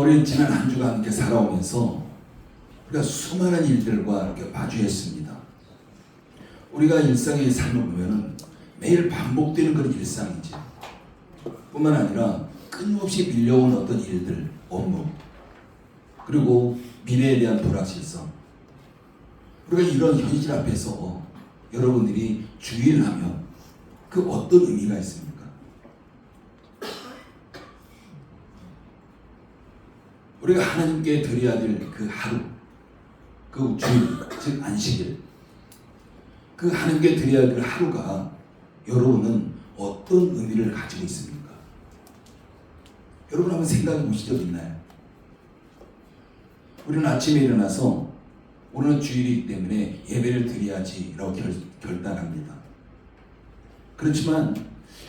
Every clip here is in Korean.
우리 지난 한 주간 이렇게 살아오면서 우리가 수많은 일들과 이렇게 마주했습니다. 우리가 일상의 삶을 보면은 매일 반복되는 그런 일상이지. 뿐만 아니라 끊임없이 밀려온 어떤 일들, 업무, 그리고 미래에 대한 불확실성. 우리가 이런 현실 앞에서 여러분들이 주의를 하면 그 어떤 의미가 있습니까? 우리가 하나님께 드려야 될 그 하루, 그 주일, 즉 안식일, 그 하나님께 드려야 될 하루가 여러분은 어떤 의미를 가지고 있습니까? 여러분 한번 생각해 보신 적 있나요? 우리는 아침에 일어나서 오늘은 주일이기 때문에 예배를 드려야지라고 결단합니다. 그렇지만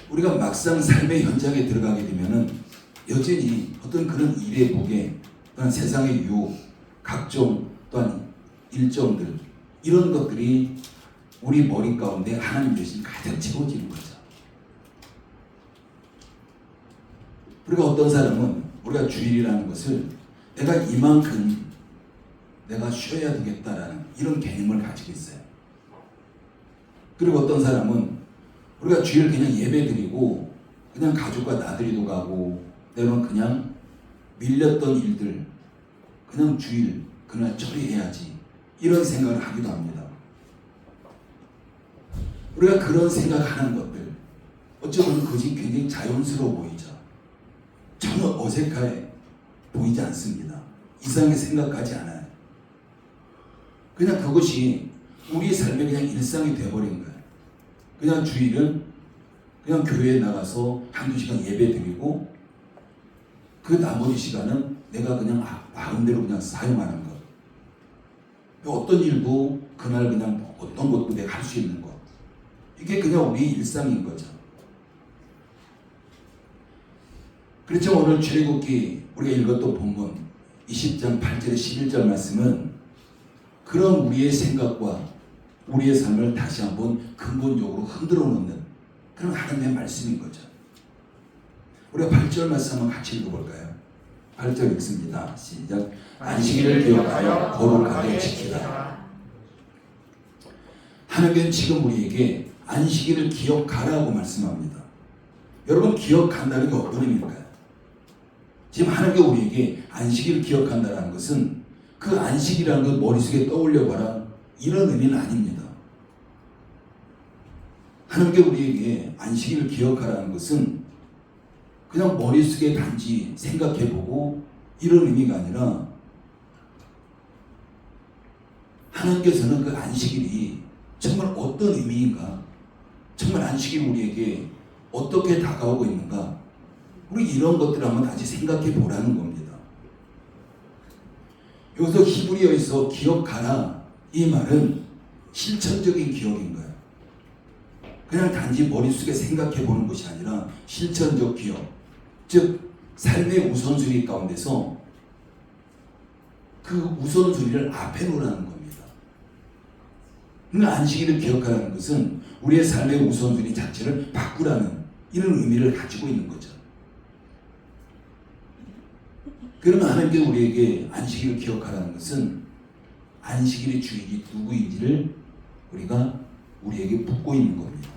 우리가 막상 삶의 현장에 들어가게 되면은 여전히 어떤 그런 일의 무게, 또한 세상의 유혹, 각종 또한 일정들, 이런 것들이 우리 머리 가운데 하나님 대신 가득 채워지는 거죠. 우리가 어떤 사람은 우리가 주일이라는 것을 내가 이만큼 내가 쉬어야 되겠다라는 이런 개념을 가지고 있어요. 그리고 어떤 사람은 우리가 주일 그냥 예배 드리고 그냥 가족과 나들이도 가고 때로는 그냥 밀렸던 일들 그냥 주일 그날 처리해야지 이런 생각을 하기도 합니다. 우리가 그런 생각하는 것들 어쩌면 그것이 굉장히 자연스러워 보이죠. 전혀 어색해 보이지 않습니다. 이상하게 생각하지 않아요. 그냥 그것이 우리의 삶의 그냥 일상이 되어버린 거예요. 그냥 주일은 그냥 교회에 나가서 한두 시간 예배 드리고 그 나머지 시간은 내가 그냥 마음대로 그냥 사용하는 것. 어떤 일도 그날 그냥 어떤 것도 내가 할 수 있는 것. 이게 그냥 우리 일상인 거죠. 그렇죠. 오늘 출애굽기 우리가 읽었던 본문 20장 8절에 11절 말씀은 그런 우리의 생각과 우리의 삶을 다시 한번 근본적으로 흔들어 놓는 그런 하나님의 말씀인 거죠. 우리가 8절 말씀 한번 같이 읽어볼까요? 8절 읽습니다. 시작. 안식일을 기억하여 거룩하게 지키라. 하나님은 지금 우리에게 안식일을 기억하라고 말씀합니다. 여러분 기억한다는 게 어떤 의미일까요? 지금 하나님께 우리에게 안식일을 기억한다는 것은 그 안식이라는 것 머릿속에 떠올려봐라 이런 의미는 아닙니다. 하나님께 우리에게 안식일을 기억하라는 것은 그냥 머릿속에 단지 생각해보고 이런 의미가 아니라 하나님께서는 그 안식일이 정말 어떤 의미인가, 정말 안식일이 우리에게 어떻게 다가오고 있는가, 우리 이런 것들을 한번 다시 생각해 보라는 겁니다. 여기서 히브리어에서 기억하라 이 말은 실천적인 기억인 거예요. 그냥 단지 머릿속에 생각해 보는 것이 아니라 실천적 기억, 즉 삶의 우선순위 가운데서 그 우선순위를 앞에 놓으라는 겁니다. 안식일을 기억하라는 것은 우리의 삶의 우선순위 자체를 바꾸라는 이런 의미를 가지고 있는 거죠. 그러면 하나님께 우리에게 안식일을 기억하라는 것은 안식일의 주인이 누구인지를 우리가 우리에게 묻고 있는 겁니다.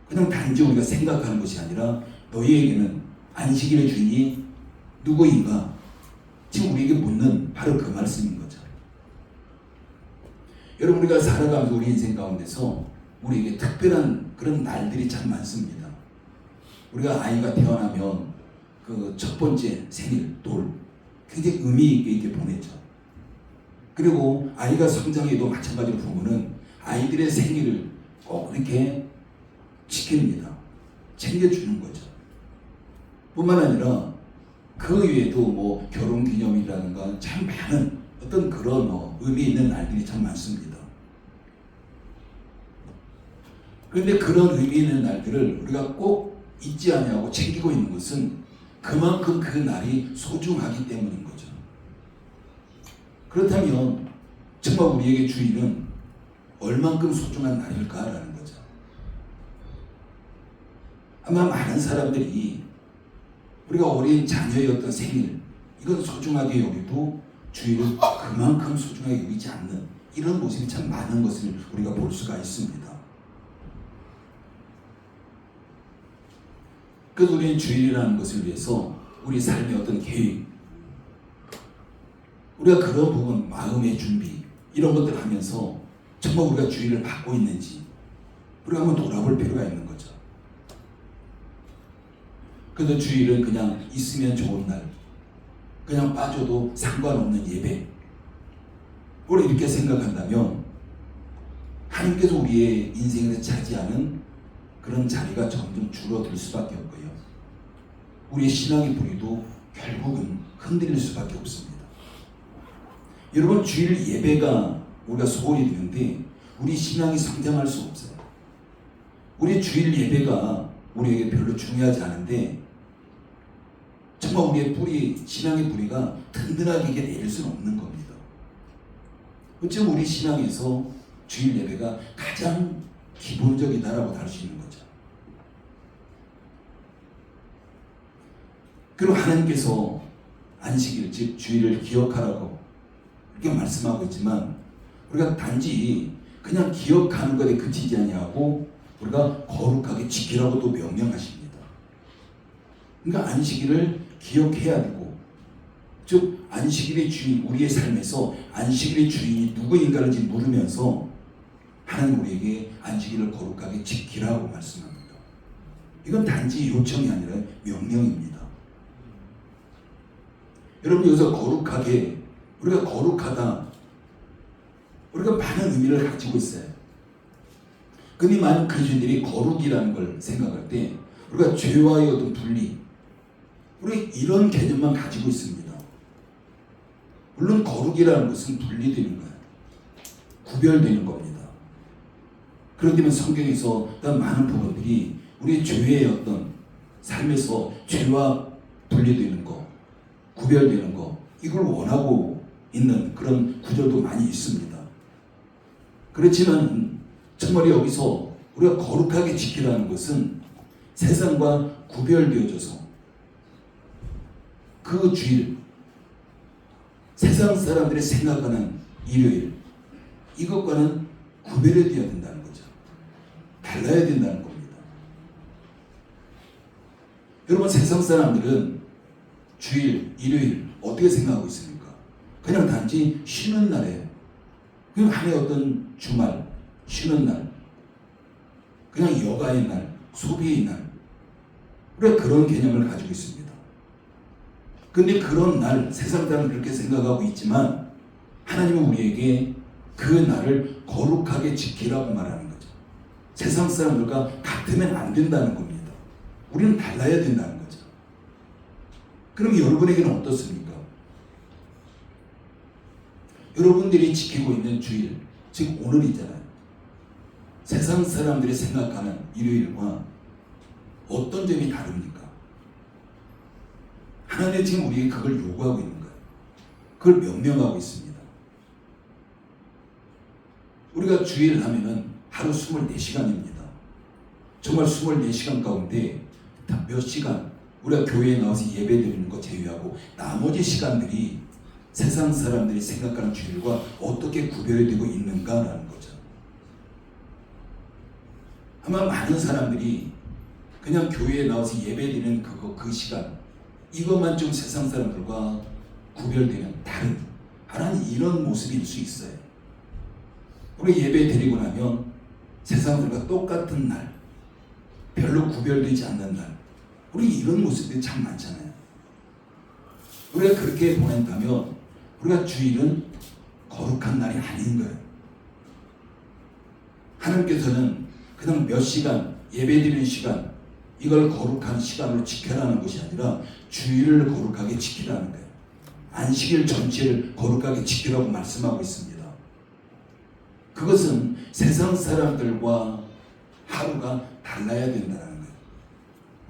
그냥 단지 우리가 생각하는 것이 아니라 너희에게는 안식일의 주인이 누구인가 지금 우리에게 묻는 바로 그 말씀인 거죠. 여러분 우리가 살아가면서 우리 인생 가운데서 우리에게 특별한 그런 날들이 참 많습니다. 우리가 아이가 태어나면 그 첫 번째 생일 돌 굉장히 의미 있게 이렇게 보내죠. 그리고 아이가 성장해도 마찬가지로 부모는 아이들의 생일을 꼭 이렇게 지킵니다. 챙겨주는 거죠. 뿐만 아니라 그 외에도 뭐 결혼기념이라든가 참 많은 어떤 그런 의미 있는 날들이 참 많습니다. 그런데 그런 의미 있는 날들을 우리가 꼭 잊지 아니하고 챙기고 있는 것은 그만큼 그 날이 소중하기 때문인 거죠. 그렇다면 정말 우리에게 주일은 얼만큼 소중한 날일까라는 거죠. 아마 많은 사람들이 우리가 어린 자녀의 어떤 생일, 이건 소중하게 여기도 주일을 그만큼 소중하게 여기지 않는 이런 모습이 참 많은 것을 우리가 볼 수가 있습니다. 그래서 우리는 주일이라는 것을 위해서 우리 삶의 어떤 계획, 우리가 그런 부분, 마음의 준비, 이런 것들 하면서 정말 우리가 주일을 받고 있는지 우리가 한번 돌아볼 필요가 있는 거죠. 그래서 주일은 그냥 있으면 좋은 날, 그냥 빠져도 상관없는 예배, 우리 이렇게 생각한다면 하나님께서 우리의 인생에서 차지하는 그런 자리가 점점 줄어들 수밖에 없고요. 우리의 신앙의 뿌리도 결국은 흔들릴 수밖에 없습니다. 여러분, 주일 예배가 우리가 소홀히 되는데 우리 신앙이 성장할 수 없어요. 우리 주일 예배가 우리에게 별로 중요하지 않은데 정말 우리의 뿌리, 신앙의 뿌리가 든든하게 내릴 수는 없는 겁니다. 어쩌면 우리 신앙에서 주일 예배가 가장 기본적이다라고 할 수 있는 거죠. 그리고 하나님께서 안식일, 즉 주일을 기억하라고 이렇게 말씀하고 있지만 우리가 단지 그냥 기억하는 것에 그치지 아니하고 우리가 거룩하게 지키라고 또 명령하십니다. 그러니까 안식일을 기억해야 되고, 즉 안식일의 주인, 우리의 삶에서 안식일의 주인이 누구인가를 물으면서 하나님 우리에게 안식일을 거룩하게 지키라고 말씀합니다. 이건 단지 요청이 아니라 명령입니다. 여러분, 여기서 거룩하게, 우리가 거룩하다, 우리가 많은 의미를 가지고 있어요. 근데 많은 그리스도인들이 거룩이라는 걸 생각할 때 우리가 죄와의 어떤 분리, 우리 이런 개념만 가지고 있습니다. 물론 거룩이라는 것은 분리되는 거예요. 구별되는 겁니다. 그렇기 때문에 성경에서 많은 부분들이 우리의 죄의 어떤 삶에서 죄와 분리되는 거, 구별되는 거, 이걸 원하고 있는 그런 구절도 많이 있습니다. 그렇지만 정말 여기서 우리가 거룩하게 지키라는 것은 세상과 구별되어져서 그 주일, 세상 사람들이 생각하는 일요일, 이것과는 구별이 되어야 된다는 거죠. 달라야 된다는 겁니다. 여러분, 세상 사람들은 주일, 일요일 어떻게 생각하고 있습니까? 그냥 단지 쉬는 날에, 그냥 한해 어떤 주말, 쉬는 날, 그냥 여가의 날, 소비의 날, 우리가 그런 개념을 가지고 있습니다. 근데 그런 날, 세상 사람은 그렇게 생각하고 있지만 하나님은 우리에게 그 날을 거룩하게 지키라고 말하는 거죠. 세상 사람들과 같으면 안 된다는 겁니다. 우리는 달라야 된다는 거죠. 그럼 여러분에게는 어떻습니까? 여러분들이 지키고 있는 주일, 즉 오늘이잖아요. 세상 사람들이 생각하는 일요일과 어떤 점이 다릅니까? 하나님은 지금 우리에게 그걸 요구하고 있는 거예요. 그걸 명령하고 있습니다. 우리가 주일 하면은 하루 24시간입니다. 정말 24시간 가운데 몇 시간 우리가 교회에 나와서 예배 드리는 거 제외하고 나머지 시간들이 세상 사람들이 생각하는 주일과 어떻게 구별이 되고 있는가라는 거죠. 아마 많은 사람들이 그냥 교회에 나와서 예배 드리는 그 시간, 이것만 좀 세상 사람들과 구별되는 다른 하나님 이런 모습일 수 있어요. 우리 예배 드리고 나면 세상들과 똑같은 날, 별로 구별되지 않는 날, 우리 이런 모습들이 참 많잖아요. 우리가 그렇게 보낸다면 우리가 주일은 거룩한 날이 아닌 거예요. 하나님께서는 그냥 몇 시간 예배 드리는 시간, 이걸 거룩한 시간으로 지켜라는 것이 아니라 주일을 거룩하게 지키라는 거예요. 안식일 전체를 거룩하게 지키라고 말씀하고 있습니다. 그것은 세상 사람들과 하루가 달라야 된다는 거예요.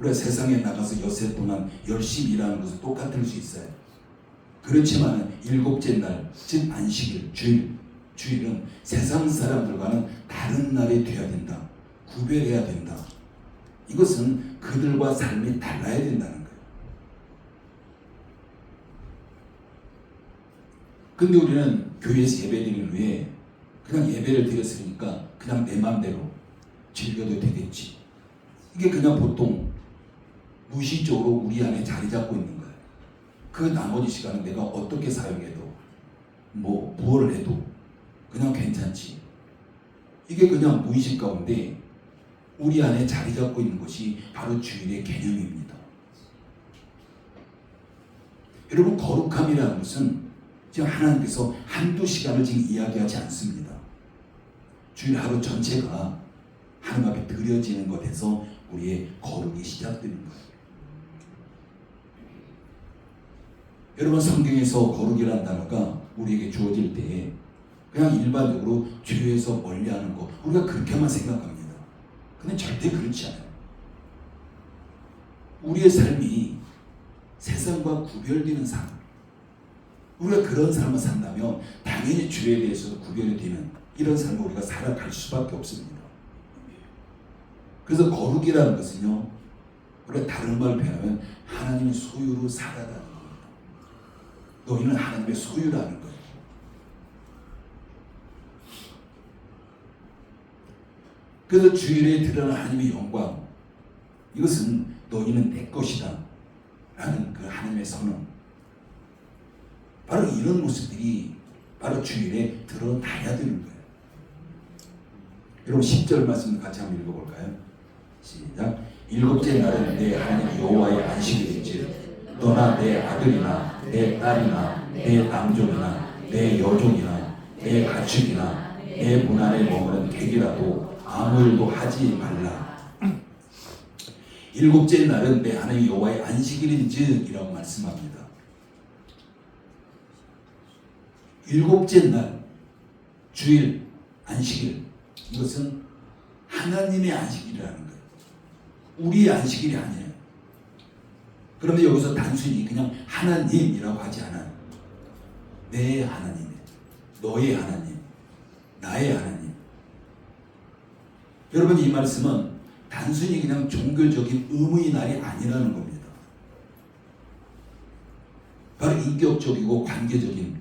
우리가 세상에 나가서 엿새 동안 열심히 일하는 것은 똑같을 수 있어요. 그렇지만 일곱째 날, 즉 안식일, 주일은 세상 사람들과는 다른 날이 되어야 된다. 구별해야 된다. 이것은 그들과 삶이 달라야 된다는 거예요. 근데 우리는 교회에서 예배드리는 후에 그냥 예배를 드렸으니까 그냥 내 맘대로 즐겨도 되겠지. 이게 그냥 보통 무의식적으로 우리 안에 자리 잡고 있는 거예요. 그 나머지 시간은 내가 어떻게 사용해도 무엇을 해도 그냥 괜찮지. 이게 그냥 무의식 가운데 우리 안에 자리 잡고 있는 것이 바로 주일의 개념입니다. 여러분, 거룩함이라는 것은 지금 하나님께서 한두 시간을 지금 이야기하지 않습니다. 주일 하루 전체가 하나님 앞에 드려지는 것에서 우리의 거룩이 시작되는 거예요. 여러분, 성경에서 거룩이라는 단어가 우리에게 주어질 때에 그냥 일반적으로 죄에서 멀리하는 것, 우리가 그렇게만 생각합니다. 근데 절대 그렇지 않아요. 우리의 삶이 세상과 구별되는 삶, 우리가 그런 삶을 산다면 당연히 죄에 대해서 구별이 되는 이런 삶을 우리가 살아갈 수밖에 없습니다. 그래서 거룩이라는 것은요, 우리가 다른 말로 표현하면 하나님의 소유로 살아가는 겁니다. 너희는 하나님의 소유라는 거예요. 그래서 주일에 드러난 하나님의 영광, 이것은 너희는 내 것이다 라는 그 하나님의 선언, 바로 이런 모습들이 바로 주일에 드러나야 되는 거예요. 여러분, 10절 말씀 같이 한번 읽어볼까요? 시작. 일곱째 날은 내 하나님 여호와의 안식일인즉 너나 내 아들이나 내 딸이나 내 남종이나 내 여종이나 내 가축이나 내 문 안에 머무는 객이라도 아무 일도 하지 말라. 일곱째 날은 내 하나님 여호와의 안식일인즉 이라고 말씀합니다. 일곱째 날, 주일, 안식일, 이것은 하나님의 안식일이라는 거예요. 우리의 안식일이 아니에요. 그런데 여기서 단순히 그냥 하나님이라고 하지 않아요. 내 하나님, 너의 하나님, 나의 하나님. 여러분, 이 말씀은 단순히 그냥 종교적인 의무의 날이 아니라는 겁니다. 바로 인격적이고 관계적인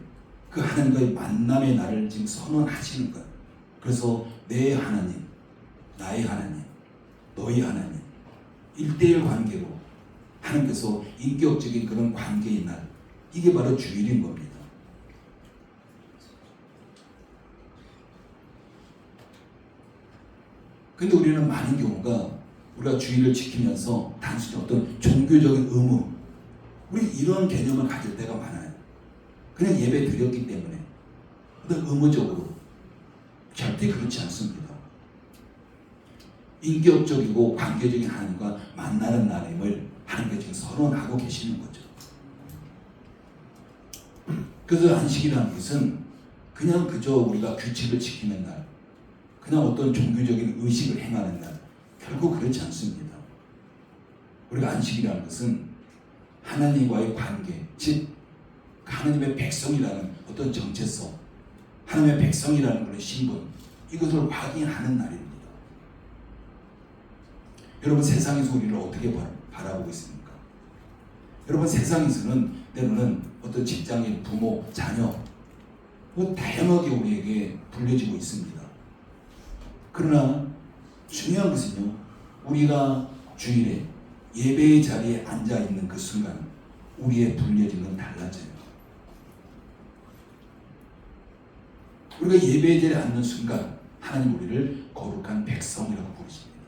그 하나님과의 만남의 날을 지금 선언하시는 거예요. 그래서 내 하나님, 나의 하나님, 너의 하나님, 1대1 관계로 하나님께서 인격적인 그런 관계의 날, 이게 바로 주일인 겁니다. 근데 우리는 많은 경우가 우리가 주일을 지키면서 단순히 어떤 종교적인 의무, 우리 이런 개념을 가질 때가 많아요. 그냥 예배 드렸기 때문에 어떤 의무적으로. 절대 그렇지 않습니다. 인격적이고 관계적인 하나님과 만나는 날임을 하나님께서 지금 선언하고 계시는 거죠. 그래서 안식이라는 것은 그냥 그저 우리가 규칙을 지키는 날, 그냥 어떤 종교적인 의식을 행하는 날, 결국 그렇지 않습니다. 우리가 안식이라는 것은 하나님과의 관계, 즉 하나님의 백성이라는 어떤 정체성, 하나님의 백성이라는 그런 신분, 이것을 확인하는 날입니다. 여러분, 세상에서 우리를 어떻게 바라보고 있습니까? 여러분, 세상에서는 때로는 어떤 직장인, 부모, 자녀, 다양하게 우리에게 불려지고 있습니다. 그러나 중요한 것은요, 우리가 주일에 예배의 자리에 앉아 있는 그 순간 우리의 불려짐은 달라져요. 우리가 예배의 자리에 앉는 순간 하나님 우리를 거룩한 백성이라고 부르십니다.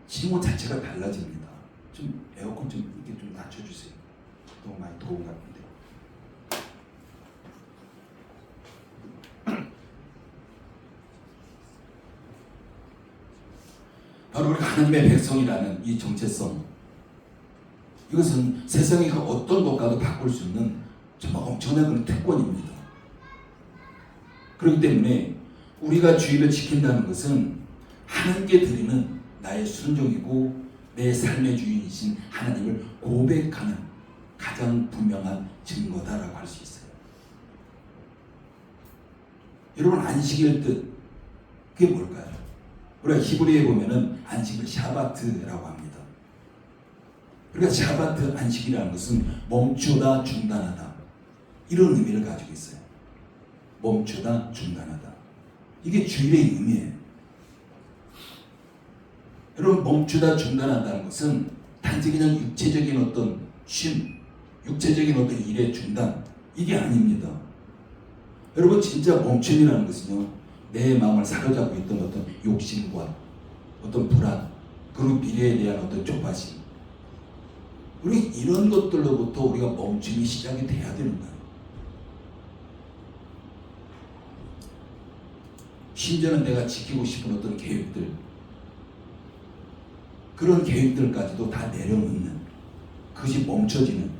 칭호 자체가 달라집니다. 좀 에어컨 좀 이렇게 좀 낮춰주세요. 너무 많이 더운 것 같은데. 바로 우리가 하나님의 백성이라는 이 정체성, 이것은 세상의 그 어떤 것과도 바꿀 수 있는 정말 엄청난 그런 특권입니다. 그렇기 때문에 우리가 주일을 지킨다는 것은 하나님께 드리는 나의 순종이고 내 삶의 주인이신 하나님을 고백하는 가장 분명한 증거다라고 할 수 있어요. 여러분, 안식일 뜻, 그게 뭘까요? 우리가 히브리에 보면은 안식을 샤바트라고 합니다. 그러니까 샤바트, 안식이라는 것은 멈추다, 중단하다. 이런 의미를 가지고 있어요. 멈추다, 중단하다. 이게 주일의 의미예요. 여러분, 멈추다, 중단한다는 것은 단지 그냥 육체적인 어떤 쉼, 육체적인 어떤 일의 중단, 이게 아닙니다. 여러분, 진짜 멈춤이라는 것은요, 내 마음을 사로잡고 있던 어떤 욕심과 어떤 불안, 그리고 미래에 대한 어떤 조바심, 우리 이런 것들로부터 우리가 멈춤이 시작이 돼야 되는 거예요. 심지어는 내가 지키고 싶은 어떤 계획들, 그런 계획들까지도 다 내려놓는, 그것이 멈춰지는,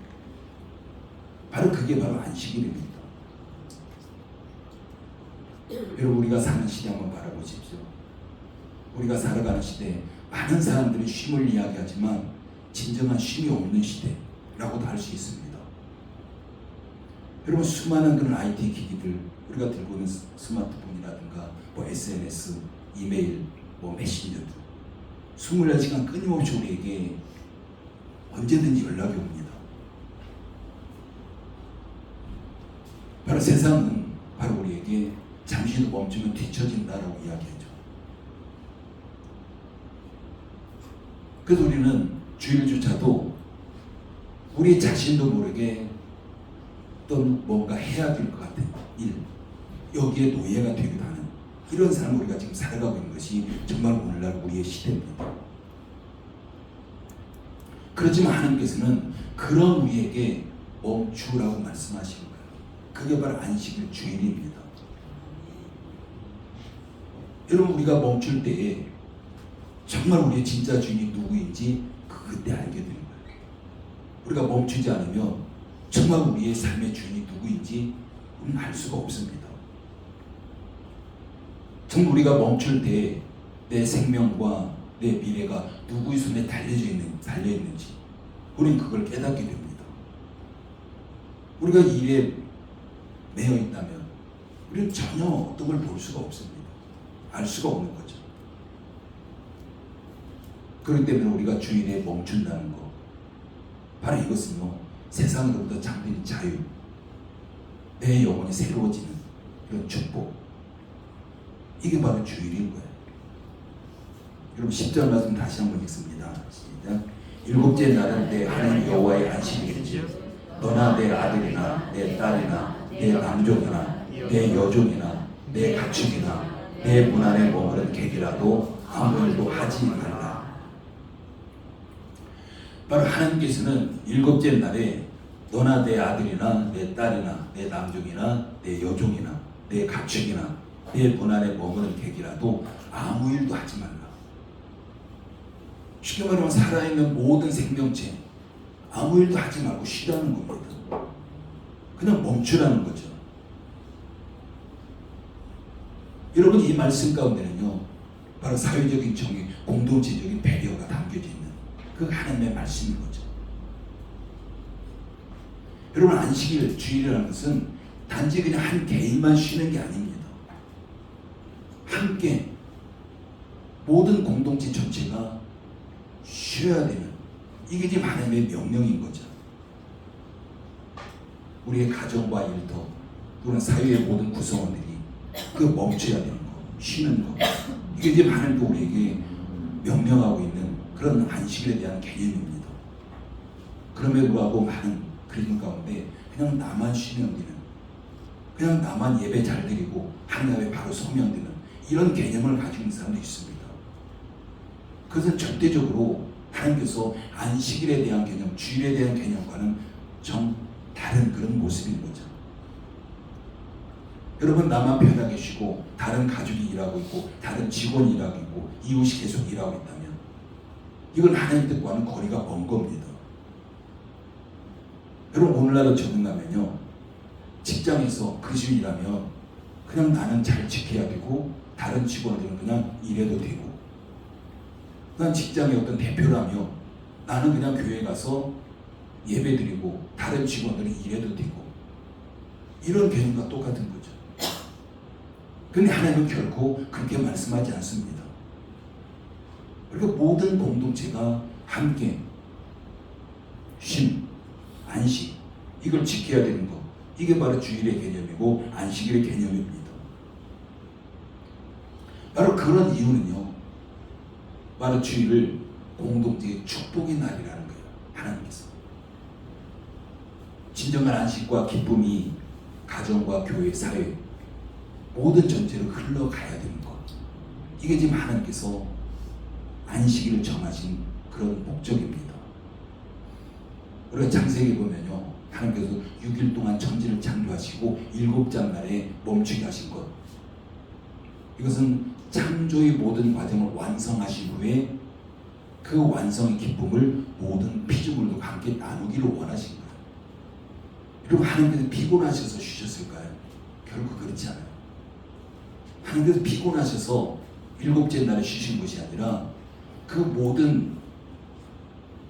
바로 그게 바로 안식일입니다. 여러분, 우리가 사는 시대 한번 바라보십시오. 우리가 살아가는 시대에 많은 사람들이 쉼을 이야기하지만 진정한 쉼이 없는 시대라고도 할 수 있습니다. 여러분, 수많은 그런 IT 기기들, 우리가 들고 있는 스마트폰이라든가 뭐 SNS, 이메일, 뭐 메신저들 24시간 끊임없이 우리에게 언제든지 연락이 옵니다. 바로 세상은 바로 우리에게 잠시도 멈추면 뒤처진다라고 이야기하죠. 그래서 우리는 주일조차도 우리 자신도 모르게 어떤 뭔가 해야 될 것 같은 일, 여기에 노예가 되기도 하는 이런 삶을 우리가 지금 살아가고 있는 것이 정말 오늘날 우리의 시대입니다. 그렇지만 하나님께서는 그런 우리에게 멈추라고 말씀하시는 거예요. 그게 바로 안식일 주일입니다. 여러분, 우리가 멈출 때에 정말 우리의 진짜 주인이 누구인지 그때 알게 되는 거예요. 우리가 멈추지 않으면 정말 우리의 삶의 주인이 누구인지 우리는 알 수가 없습니다. 정말 우리가 멈출 때 내 생명과 내 미래가 누구의 손에 달려있는지 우리는 그걸 깨닫게 됩니다. 우리가 일에 매여 있다면 우리는 전혀 어떤 걸 볼 수가 없습니다. 알 수가 없는 거죠. 그렇기 때문에 우리가 주일에 멈춘다는 것, 바로 이것은요, 세상으로부터 잠든 자유, 내 영혼이 새로워지는 그런 축복, 이게 바로 주일인 거예요. 여러분, 10절 말씀 다시 한번 읽습니다. 시작. 일곱째 날은 내 하나님 여호와의 안식일이지 너나 내 아들이나 내 딸이나 내 남종이나 내 여종이나 내 가축이나 내 문 안에 머무는 객이라도 아무 일도 하지 말라. 바로 하나님께서는 일곱째 날에 너나 내 아들이나 내 딸이나 내 남종이나 내 여종이나 내 가축이나 내 문 안에 머무는 객이라도 아무 일도 하지 말라. 쉽게 말하면 살아있는 모든 생명체 아무 일도 하지 말고 쉬라는 겁니다. 그냥 멈추라는 거죠. 여러분, 이 말씀 가운데는요, 바로 사회적인 정의, 공동체적인 배려가 담겨져 있는 그 하나님의 말씀인 거죠. 여러분, 안식일, 주일이라는 것은 단지 그냥 한 개인만 쉬는 게 아닙니다. 함께 모든 공동체 전체가 쉬어야 되는, 이게 지금 하나님의 명령인 거죠. 우리의 가정과 일터 또는 사회의 모든 구성원들이 그 멈춰야 되는 거, 쉬는 거, 이게 지금 하나님도 우리에게 명령하고 있는 그런 안식일에 대한 개념입니다. 그럼에도 불구하고 많은 그림 가운데 그냥 나만 쉬면 되는, 그냥 나만 예배 잘 드리고 하나님 앞에 바로 서면 되는 이런 개념을 가지고 있는 사람도 있습니다. 그것은 절대적으로 하나님께서 안식일에 대한 개념, 주일에 대한 개념과는 정 다른 그런 모습인 거죠. 여러분, 나만 편하게 쉬고 다른 가족이 일하고 있고 다른 직원이 일하고 있고 이웃이 계속 일하고 있다면 이건 하나님 뜻과는 거리가 먼 겁니다. 여러분, 오늘날로 적응하면요, 직장에서 그 주일이라면 그냥 나는 잘 지켜야 되고 다른 직원들은 그냥 일해도 되고, 난 직장의 어떤 대표라며 나는 그냥 교회 가서 예배 드리고 다른 직원들은 일해도 되고, 이런 개념과 똑같은 거죠. 근데 하나님은 결코 그렇게 말씀하지 않습니다. 그리고 모든 공동체가 함께 쉼, 안식, 이걸 지켜야 되는 것, 이게 바로 주일의 개념이고 안식일의 개념입니다. 바로 그런 이유는요, 바로 주일을 공동체의 축복의 날이라는 거예요. 하나님께서 진정한 안식과 기쁨이 가정과 교회, 사회 모든 전체로 흘러가야 되는 것, 이게 지금 하나님께서 안식일을 정하신 그런 목적입니다. 우리가 창세기 보면요, 하나님께서 6일 동안 천지를 창조하시고 7째 날에 멈추게 하신 것, 이것은 창조의 모든 과정을 완성하신 후에 그 완성의 기쁨을 모든 피조물과 함께 나누기를 원하신 거예요. 여러분, 하나님께서 피곤하셔서 쉬셨을까요? 결국 그렇지 않아요. 하나님께서 피곤하셔서 7째 날에 쉬신 것이 아니라 그 모든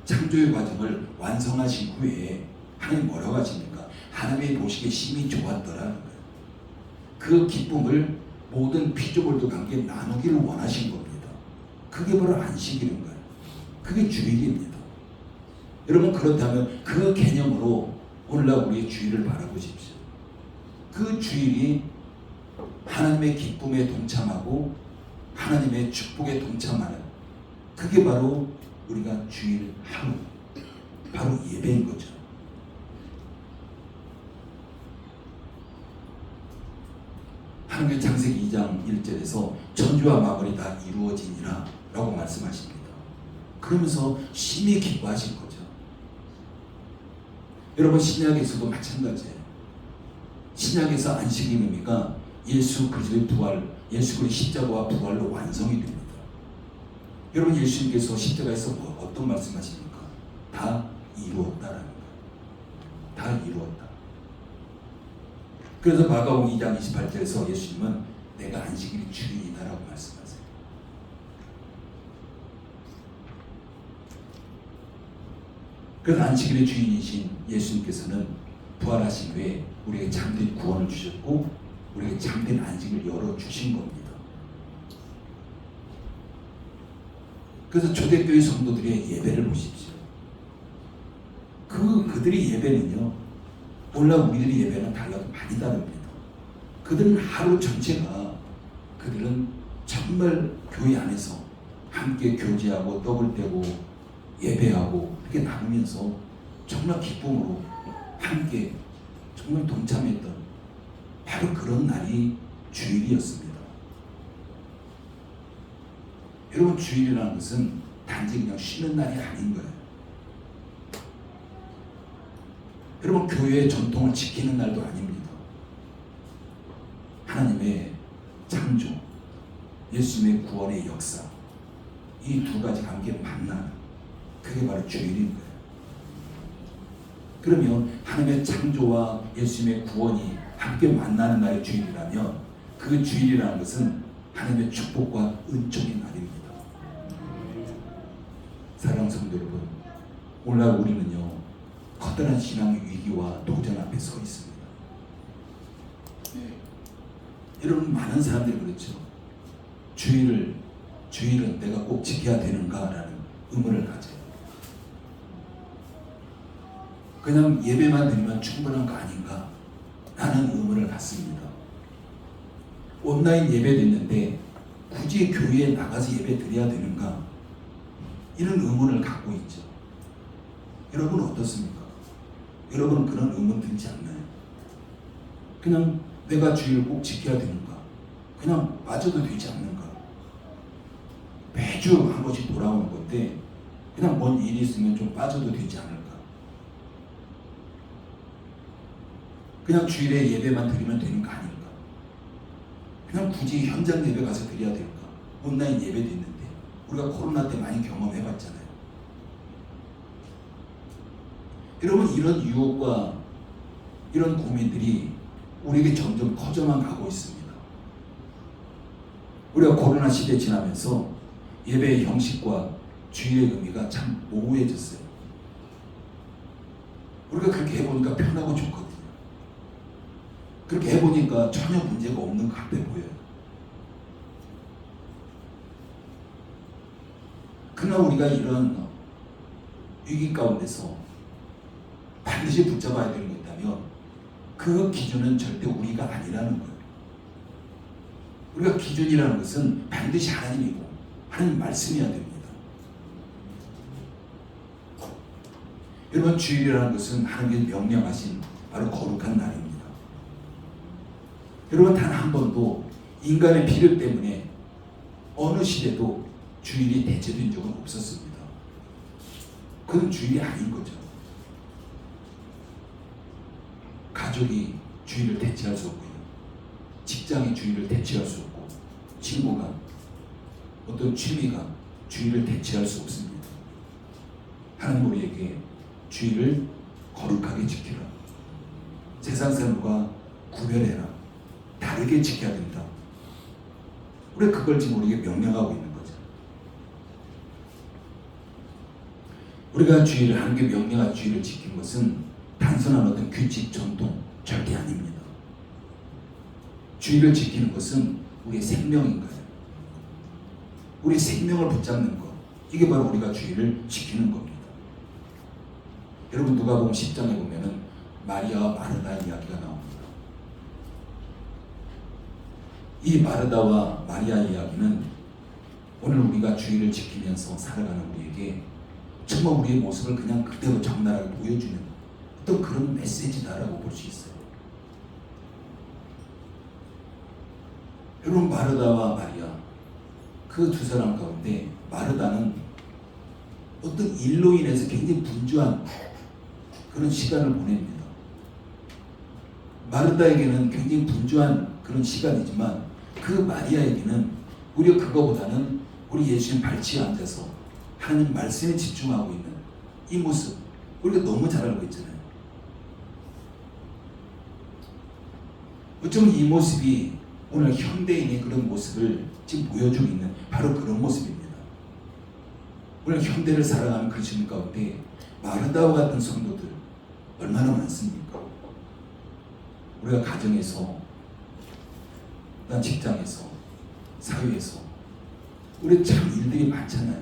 창조의 과정을 완성하신 후에 하나님 뭐라고 하십니까? 하나님의 보시기에 심히 좋았더라는 거예요. 그 기쁨을 모든 피조물들과 함께 나누기를 원하신 겁니다. 그게 바로 안식일인 거예요. 그게 주일입니다. 여러분, 그렇다면 그 개념으로 오늘날 우리의 주일을 바라보십시오. 그 주일이 하나님의 기쁨에 동참하고 하나님의 축복에 동참하는, 그게 바로 우리가 주일 하루, 바로 예배인 거죠. 하나님의 창세기 2장 1절에서 천주와 만물이 다 이루어지니라 라고 말씀하십니다. 그러면서 심히 기뻐하신 거죠. 여러분, 신약에서도 마찬가지예요. 신약에서 안식의 의미가 예수 그리스도의 부활, 예수 그리스도의 십자가와 부활로 완성이 됩니다. 여러분, 예수님께서 십자가에서 어떤 말씀하십니까? 다 이루었다라는 거예요. 다 이루었다. 그래서 마가복음 2장 28절에서 예수님은 내가 안식일이 주인이다라고 말씀하세요. 그래서 안식일의 주인이신 예수님께서는 부활하신 후에 우리에게 참된 구원을 주셨고 우리에게 참된 안식을 열어주신 겁니다. 그래서 초대교회 성도들의 예배를 보십시오. 그들의 예배는요, 오늘날 우리들의 예배는 달라도 많이 다릅니다. 그들은 하루 전체가, 그들은 정말 교회 안에서 함께 교제하고 떡을 떼고 예배하고 이렇게 나누면서 정말 기쁨으로 함께 정말 동참했던 바로 그런 날이 주일이었습니다. 여러분, 주일이라는 것은 단지 그냥 쉬는 날이 아닌 거예요. 여러분, 교회의 전통을 지키는 날도 아닙니다. 하나님의 창조, 예수님의 구원의 역사, 이 두 가지가 함께 만나는, 그게 바로 주일인 거예요. 그러면 하나님의 창조와 예수님의 구원이 함께 만나는 날이 주일이라면 그 주일이라는 것은 하나님의 축복과 은총의 날입니다. 사랑하는 성도 여러분, 오늘날 우리는요, 커다란 신앙의 위기와 도전 앞에 서 있습니다. 여러분, 많은 사람들이 그렇죠. 주일은 내가 꼭 지켜야 되는가라는 의문을 가져요. 그냥 예배만 드리면 충분한 거 아닌가? 라는 의문을 갖습니다. 온라인 예배도 있는데 굳이 교회에 나가서 예배 드려야 되는가? 이런 의문을 갖고 있죠. 여러분은 어떻습니까? 여러분은 그런 의문 들지 않나요? 그냥 내가 주일을 꼭 지켜야 되는가? 그냥 빠져도 되지 않는가? 매주 한 번씩 돌아오는 건데 그냥 뭔 일이 있으면 좀 빠져도 되지 않을까? 그냥 주일에 예배만 드리면 되는 거 아닐까? 그냥 굳이 현장 예배 가서 드려야 될까? 온라인 예배도 있는데 우리가 코로나 때 많이 경험해봤잖아요. 여러분, 이런 유혹과 이런 고민들이 우리에게 점점 커져만 가고 있습니다. 우리가 코로나 시대 지나면서 예배의 형식과 주일의 의미가 참 모호해졌어요. 우리가 그렇게 해보니까 편하고 좋거든요. 그렇게 해보니까 전혀 문제가 없는 것 같아 보여요. 그러나 우리가 이런 위기 가운데서 반드시 붙잡아야 되는 게 있다면 그 기준은 절대 우리가 아니라는 거예요. 우리가 기준이라는 것은 반드시 하나님이고 하나님 말씀이어야 됩니다. 여러분, 주일이라는 것은 하나님께서 명령하신 바로 거룩한 날입니다. 여러분, 단 한 번도 인간의 필요 때문에 어느 시대도 주일이 대체된 적은 없었습니다. 그건 주일이 아닌 거죠. 가족이 주일을 대체할 수 없고요. 직장이 주일을 대체할 수 없고, 친구가, 어떤 취미가 주일을 대체할 수 없습니다. 하나님 우리에게 주일을 거룩하게 지키라. 세상 사람과 구별해라. 다르게 지켜야 된다. 우리 그걸 지금 우리에게 명령하고 있는 거죠. 우리가 주일을, 하나님께 명령한 주일을 지킨 것은 단순한 어떤 규칙, 전통 절대 아닙니다. 주일을 지키는 것은 우리의 생명인 거예요. 우리 생명을 붙잡는 것, 이게 바로 우리가 주일을 지키는 겁니다. 여러분, 누가복음 10장에 보면은 마리아와 마르다의 이야기가 나옵니다. 이 마르다와 마리아 이야기는 오늘 우리가 주일을 지키면서 살아가는 우리에게 정말 우리의 모습을 그냥 그대로 적나라하게 보여주는 어떤 그런 메시지다라고 볼 수 있어요. 여러분, 마르다와 마리아, 그 두 사람 가운데 마르다는 어떤 일로 인해서 굉장히 분주한 그런 시간을 보냅니다. 마르다에게는 굉장히 분주한 그런 시간이지만 그 마리아에게는 오히려 그거보다는 우리 예수님 발치에 앉아서 하나님 말씀에 집중하고 있는 이 모습, 우리가 너무 잘 알고 있잖아요. 어쩌면 이 모습이 오늘 현대인의 그런 모습을 지금 보여주고 있는 바로 그런 모습입니다. 오늘 현대를 살아가는 그리스도인 가운데 마르다와 같은 성도들 얼마나 많습니까? 우리가 가정에서, 난 직장에서, 사회에서 우리 참 일들이 많잖아요.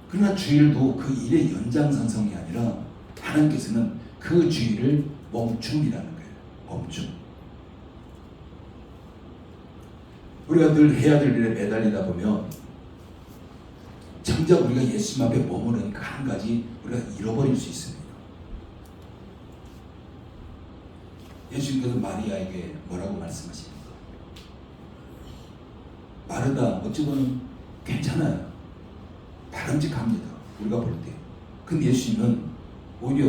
그러나 주일도 그 일의 연장선상이 아니라 하나님께서는 그 주일을 멈춤이라는 거예요. 멈춤. 우리가 늘 해야 될 일에 매달리다 보면 정작 우리가 예수님 앞에 머무르는 그 한 가지 우리가 잃어버릴 수 있습니다. 예수님께서 마리아에게 뭐라고 말씀하십니까? 마르다, 어찌 보면 괜찮아요. 바람직합니다. 우리가 볼 때. 근데 예수님은 오히려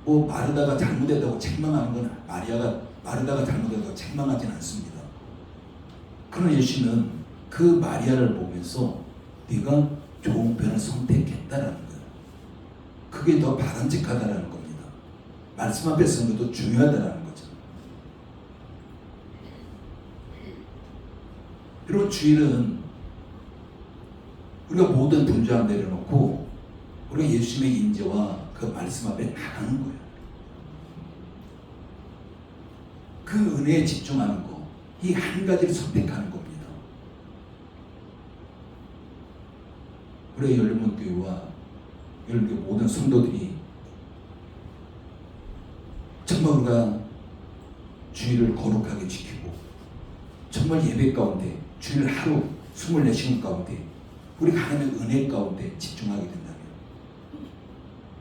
뭐 마르다가 잘못했다고 책망하는 건 마르다가 잘못했다고 책망하진 않습니다. 그러나 예수님은 그 마리아를 보면서 네가 좋은 편을 선택했다라는 거예요. 그게 더 바람직하다라는 겁니다. 말씀 앞에 서는 것도 중요하다라는 거죠. 여러분, 주일은 우리가 모든 분주함 내려놓고 우리가 예수님의 임재와 그 말씀 앞에 나가는 거예요. 그 은혜에 집중하는 거, 이 한 가지를 선택하는 겁니다. 우리 열린문교회와 열린교회 모든 성도들이 정말 우리가 주일을 거룩하게 지키고 정말 예배 가운데 주일 하루 24시간 가운데 우리가 하나님의 은혜 가운데 집중하게 된다면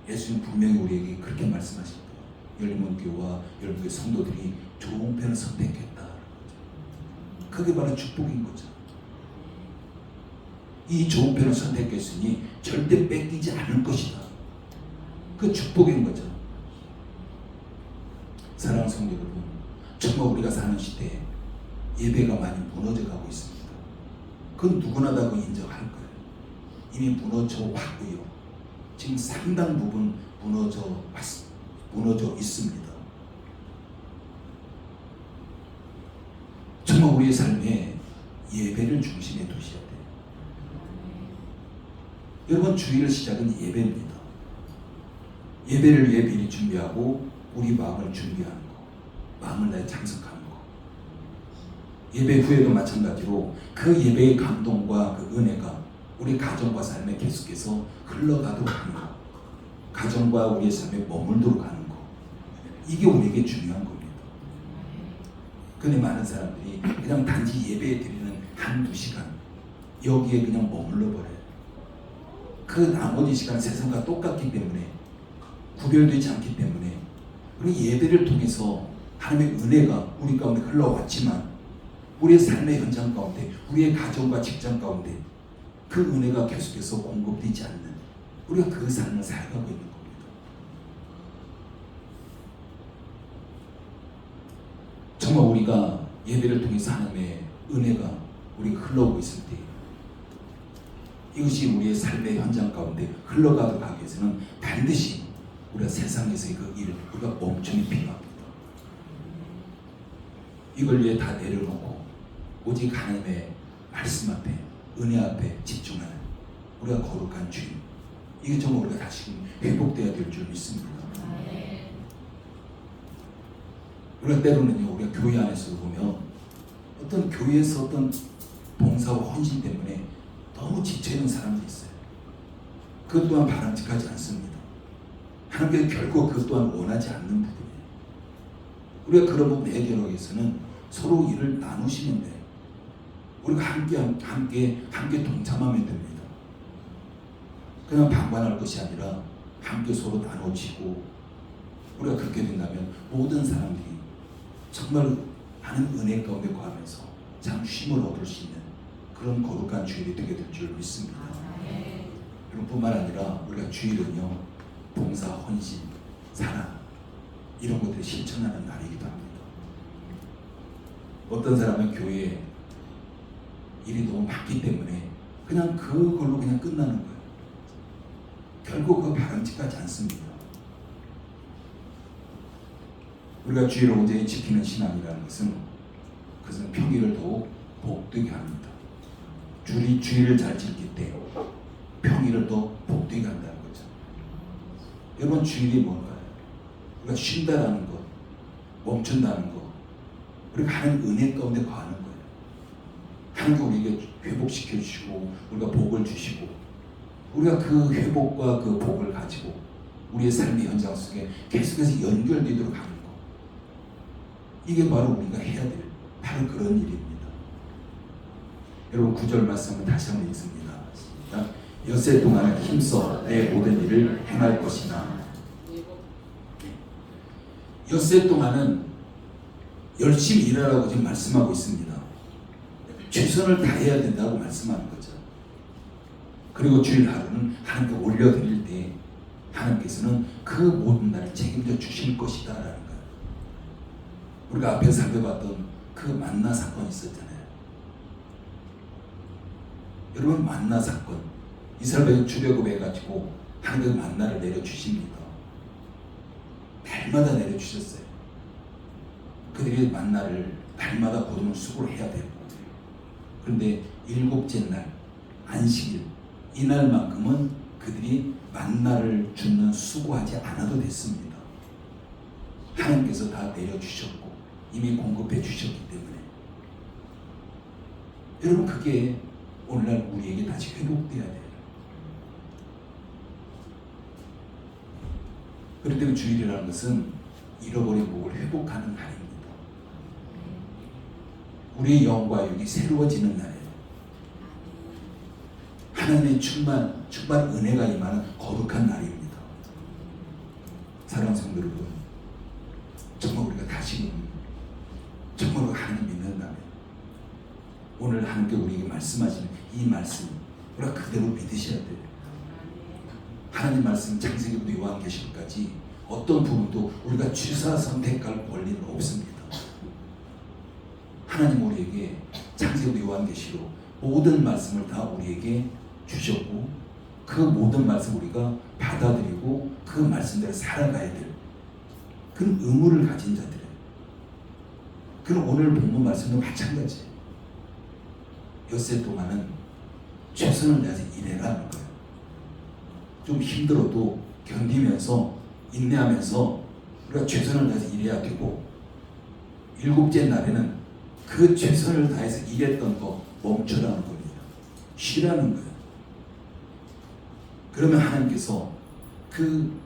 예수님 분명히 우리에게 그렇게 말씀하십니다. 열린문교회와 열린교회 성도들이 좋은 편을 선택했다. 그게 바로 축복인 거죠. 이 좋은 편을 선택했으니 절대 뺏기지 않을 것이다. 그 축복인 거죠. 사랑하는 성도 여러분, 정말 우리가 사는 시대에 예배가 많이 무너져 가고 있습니다. 그건 누구나 다 인정할 거예요. 이미 무너져 왔고요. 지금 상당 부분 무너져 있습니다. 정말 우리의 삶에 예배를 중심에 두셔야 돼요. 여러분, 주일 시작은 예배입니다. 예배를 위해 미리 준비하고 우리 마음을 준비하는 거, 마음을 다해 참석하는 거. 예배 후에도 마찬가지로 그 예배의 감동과 그 은혜가 우리 가정과 삶에 계속해서 흘러가도록 하는 거, 가정과 우리의 삶에 머물도록 하는 거, 이게 우리에게 중요한 겁니다. 근데 많은 사람들이 그냥 단지 예배 드리는 한두 시간 여기에 그냥 머물러 버려요. 그 나머지 시간 세상과 똑같기 때문에 구별되지 않기 때문에 우리 예배를 통해서 하나님의 은혜가 우리 가운데 흘러왔지만 우리의 삶의 현장 가운데 우리의 가정과 직장 가운데 그 은혜가 계속해서 공급되지 않는 우리가 그 삶을 살아가고 있는 겁니다. 정말 우리가 예배를 통해서 하나님의 은혜가 우리가 흘러오고 있을 때 이것이 우리의 삶의 현장 가운데 흘러가도록 하기 위해서는 반드시 우리가 세상에서의 그 일을 우리가 멈춤이 필요합니다. 이걸 위해 다 내려놓고 오직 하나님의 말씀 앞에 은혜 앞에 집중하는 우리가 거룩한 주님, 이게 정말 우리가 다시금 회복되어야 될 줄 믿습니다. 우리가 때로는요, 우리가 교회 안에서 보면 어떤 교회에서 어떤 봉사와 헌신 때문에 너무 지쳐있는 사람들이 있어요. 그것 또한 바람직하지 않습니다. 하나님께서 결코 그것 또한 원하지 않는 부분이에요. 우리가 그런 부분 해결하기 위해서는 서로 일을 나누시면 돼요. 우리가 함께 동참하면 됩니다. 그냥 방관할 것이 아니라 함께 서로 나눠지고 우리가 그렇게 된다면 모든 사람들이 정말 많은 은혜 가운데 거하면서 참 쉼을 얻을 수 있는 그런 거룩한 주일이 되게 될 줄 믿습니다. 그럼 뿐만 아니라 우리가 주일은요, 봉사, 헌신, 사랑 이런 것들을 실천하는 날이기도 합니다. 어떤 사람은 교회에 일이 너무 많기 때문에 그냥 그걸로 그냥 끝나는 거예요. 결국 그거 바람직하지 않습니다. 우리가 주일을 온전히 지키는 신앙이라는 것은 그것은 평일을 더욱 복되게 합니다. 주일을 잘 지킬 때 평일을 더 복되게 한다는 거죠. 여러분, 주일이 뭔가요? 우리가 쉰다라는 것, 멈춘다는 것, 우리가 하나님 은혜 가운데 거하는 거예요. 하나님께 우리에게 회복시켜 주시고 우리가 복을 주시고 우리가 그 회복과 그 복을 가지고 우리의 삶의 현장 속에 계속해서 연결되도록 하는 것, 이게 바로 우리가 해야 될 바로 그런 일입니다. 여러분, 9절 말씀을 다시 한번 읽습니다. 엿새 동안은 힘써 내 모든 일을 행할 것이나. 엿새 동안은 열심히 일하라고 지금 말씀하고 있습니다. 최선을 다해야 된다고 말씀하는 거죠. 그리고 주일 하루는 하나님께 올려드릴 때 하나님께서는 그 모든 날을 책임져 주실 것이다 라는 거예요. 우리가 앞에 살펴봤던 그 만나 사건이 있었잖아요. 여러분, 만나 사건, 이스라엘 출애굽해가지고 하나님께서 만나를 내려주십니다. 날마다 내려주셨어요. 그들이 만나를 날마다 고등을 수고를 해야 되고, 그런데 일곱째 날 안식일 이날만큼은 그들이 만나를 주는 수고하지 않아도 됐습니다. 하나님께서 다 내려주셨고 이미 공급해 주셨기 때문에. 여러분, 그게 오늘날 우리에게 다시 회복돼야 돼요. 그렇기 때문에 주일이라는 것은 잃어버린 복을 회복하는 날입니다. 우리의 영과 육이 새로워지는 날이에요. 하나님의 충만 은혜가 임하는 거룩한 날입니다. 사랑하는 성도 여러분, 정말 우리가 다시금 정말로 하나님 믿는다면 오늘 하나님께 우리에게 말씀하시는 이 말씀 우리가 그대로 믿으셔야 돼요. 하나님 말씀 창세기부터 요한계시록까지 어떤 부분도 우리가 취사 선택할 권리는 없습니다. 하나님 우리에게 창세기부터 요한계시록 모든 말씀을 다 우리에게 주셨고 그 모든 말씀 우리가 받아들이고 그 말씀대로 살아가야 될 그런 의무를 가진 자들이에요. 그럼 오늘 본문 말씀도 마찬가지예요. 엿새 동안은 최선을 다해서 일해라는 거예요. 좀 힘들어도 견디면서 인내하면서 우리가 최선을 다해서 일해야 되고, 일곱째 날에는 그 최선을 다해서 일했던 거 멈춰라는 겁니다. 쉬라는 거예요. 그러면 하나님께서 그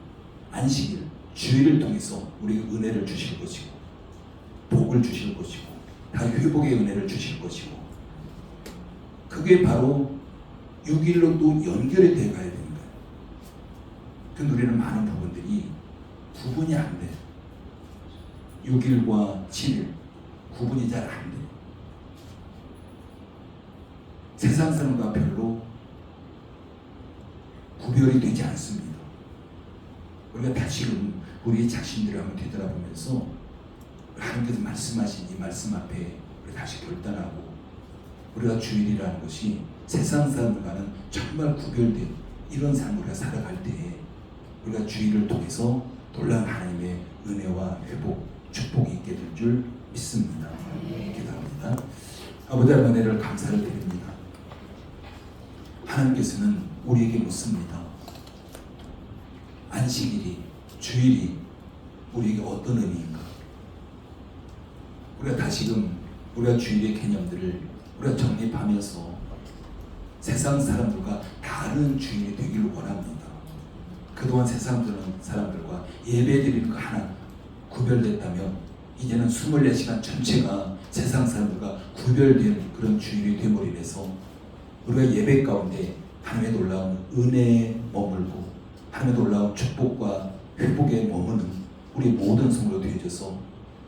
안식일 주의를 통해서 우리에게 은혜를 주실 것이고 복을 주실 것이고 다 회복의 은혜를 주실 것이고 그게 바로 6일로 또 연결이 되어 가야 되는 거예요. 근데 우리는 많은 부분들이 구분이 안 돼요. 6일과 7일 구분이 잘 안 돼요. 세상 사람과 별로 구별이 되지 않습니다. 우리가 다시금 우리 자신들을 한번 되돌아보면서 하나님께서 말씀하신 이 말씀 앞에 우리 다시 결단하고 우리가 주일이라는 것이 세상 사람들과는 정말 구별된 이런 삶을 우리가 살아갈 때에 우리가 주일을 통해서 놀라운 하나님의 은혜와 회복, 축복이 있게 될 줄 믿습니다. 기도합니다. 아버지 하나님 은혜를 감사를 드립니다. 하나님께서는 우리에게 묻습니다. 안식일이, 주일이 우리에게 어떤 의미인가? 우리가 다시금 우리가 주일의 개념들을 우리가 정립하면서 세상 사람들과 다른 주일이 되기를 원합니다. 그동안 세상 사람들과 예배드리는 거 하나 구별됐다면 이제는 24시간 전체가 세상 사람들과 구별된 그런 주일이 되므로 인해서 우리가 예배 가운데 하나님의 놀라운 은혜에 머물고 하나님의 놀라운 축복과 회복에 머무는 우리 모든 성도가 되어져서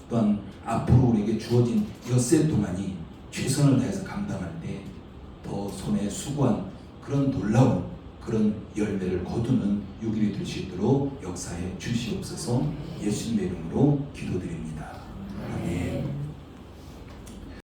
또한 앞으로 우리에게 주어진 엿새 동안이 최선을 다해서 감당할 때 더 손에 수고한 그런 놀라운 그런 열매를 거두는 6일이 될 수 있도록 역사해 주시옵소서. 예수님의 이름으로 기도드립니다.